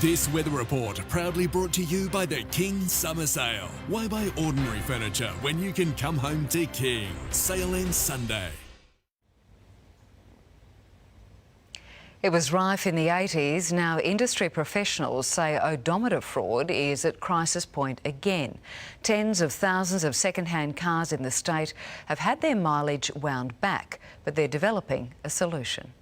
This weather report proudly brought to you by the King Summer Sale. Why buy ordinary furniture when you can come home to King? Sale ends Sunday. It was rife in the 80s. Now industry professionals say odometer fraud is at crisis point again. Tens of thousands of second-hand cars in the state have had their mileage wound back, but they're developing a solution.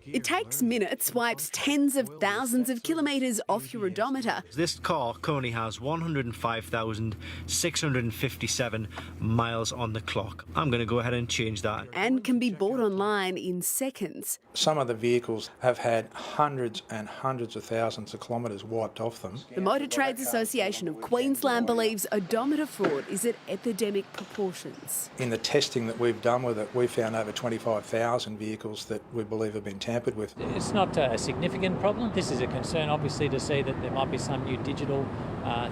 It takes minutes, wipes tens of thousands of kilometres off your odometer. This car currently has 105,657 miles on the clock. I'm going to go ahead and change that. And can be bought online in seconds. Some of the vehicles have had hundreds and hundreds of thousands of kilometres wiped off them. The Motor Trades Association of Queensland believes odometer fraud is at epidemic proportions. In the testing that we've done with it, we found over 25,000 vehicles that we believe have been tampered with. It's not a significant problem. This is a concern, obviously, to see that there might be some new digital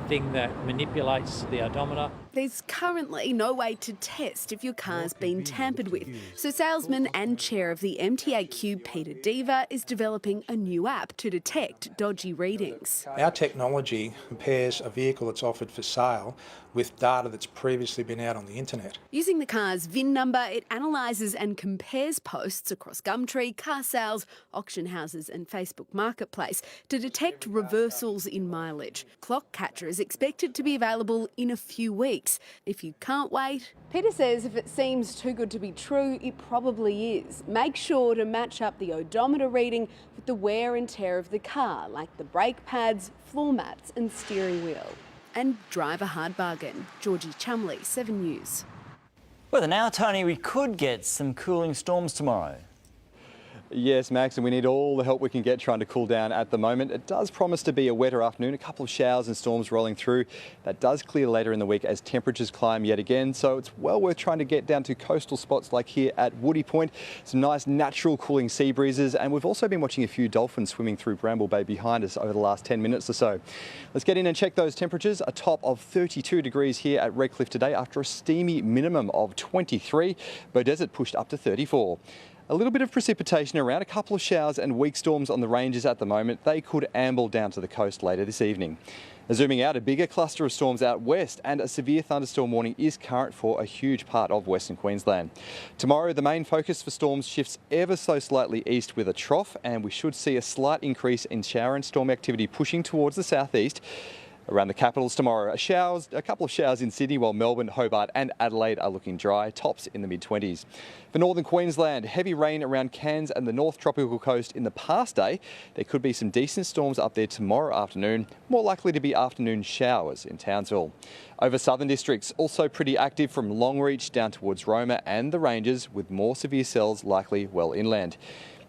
thing that manipulates the odometer. There's currently no way to test if your car's been tampered with, so salesman and chair of the MTAQ, Peter Diva, is developing a new app to detect dodgy readings. Our technology compares a vehicle that's offered for sale with data that's previously been out on the internet. Using the car's VIN number, it analyses and compares posts across Gumtree, car sales, auction houses and Facebook Marketplace to detect reversals in mileage. Clock Catcher is expected to be available in a few weeks. If you can't wait... Peter says if it seems too good to be true, it probably is. Make sure to match up the odometer reading with the wear and tear of the car, like the brake pads, floor mats and steering wheel. And drive a hard bargain. Georgie Chumley, 7 News. Weather now, Tony, we could get some cooling storms tomorrow. Yes, Max, and we need all the help we can get trying to cool down at the moment. It does promise to be a wetter afternoon, a couple of showers and storms rolling through. That does clear later in the week as temperatures climb yet again, so it's well worth trying to get down to coastal spots like here at Woody Point. Some nice natural cooling sea breezes, and we've also been watching a few dolphins swimming through Bramble Bay behind us over the last 10 minutes or so. Let's get in and check those temperatures. A top of 32 degrees here at Redcliffe today after a steamy minimum of 23. Beaudesert pushed up to 34. A little bit of precipitation around, a couple of showers and weak storms on the ranges at the moment. They could amble down to the coast later this evening. Zooming out, a bigger cluster of storms out west and a severe thunderstorm warning is current for a huge part of Western Queensland. Tomorrow, the main focus for storms shifts ever so slightly east with a trough, and we should see a slight increase in shower and storm activity pushing towards the southeast. Around the capitals tomorrow, a couple of showers in Sydney, while Melbourne, Hobart and Adelaide are looking dry, tops in the mid-20s. For northern Queensland, heavy rain around Cairns and the North Tropical Coast in the past day. There could be some decent storms up there tomorrow afternoon, more likely to be afternoon showers in Townsville. Over southern districts, also pretty active from Longreach down towards Roma and the Ranges, with more severe cells likely well inland.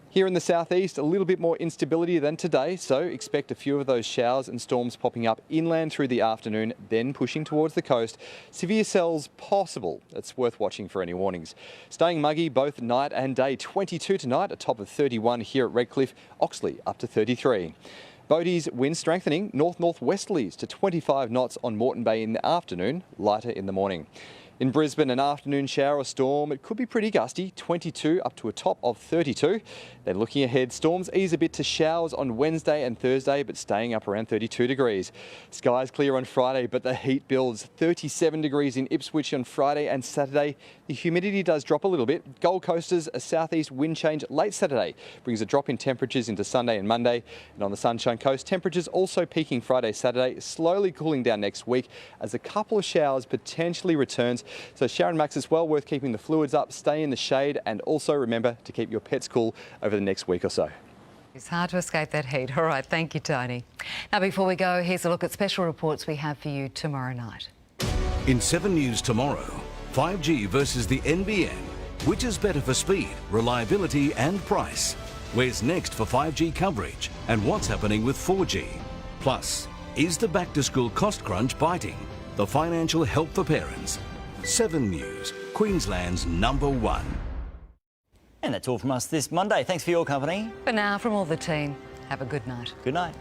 Here in the southeast, a little bit more instability than today, so expect a few of those showers and storms popping up inland through the afternoon, then pushing towards the coast. Severe cells possible. It's worth watching for any warnings. Staying muggy both night and day. 22 tonight, a top of 31 here at Redcliffe. Oxley up to 33. Boaties wind strengthening, north-northwesterlies to 25 knots on Moreton Bay in the afternoon, lighter in the morning. In Brisbane, an afternoon shower or storm. It could be pretty gusty, 22 up to a top of 32. Then looking ahead, storms ease a bit to showers on Wednesday and Thursday, but staying up around 32 degrees. Skies clear on Friday, but the heat builds. 37 degrees in Ipswich on Friday and Saturday. The humidity does drop a little bit. Gold Coasters, a southeast wind change late Saturday brings a drop in temperatures into Sunday and Monday. And on the Sunshine Coast, temperatures also peaking Friday, Saturday, slowly cooling down next week as a couple of showers potentially returns. So Sharyn, Max, it's well worth keeping the fluids up, stay in the shade, and also remember to keep your pets cool over the next week or so. It's hard to escape that heat. All right, thank you, Tony. Now, before we go, here's a look at special reports we have for you tomorrow night. In 7 News tomorrow, 5G versus the NBN. Which is better for speed, reliability and price? Where's next for 5G coverage? And what's happening with 4G? Plus, is the back-to-school cost crunch biting? The financial help for parents. 7 News, Queensland's #1. And that's all from us this Monday. Thanks for your company. For now, from all the team, have a good night. Good night.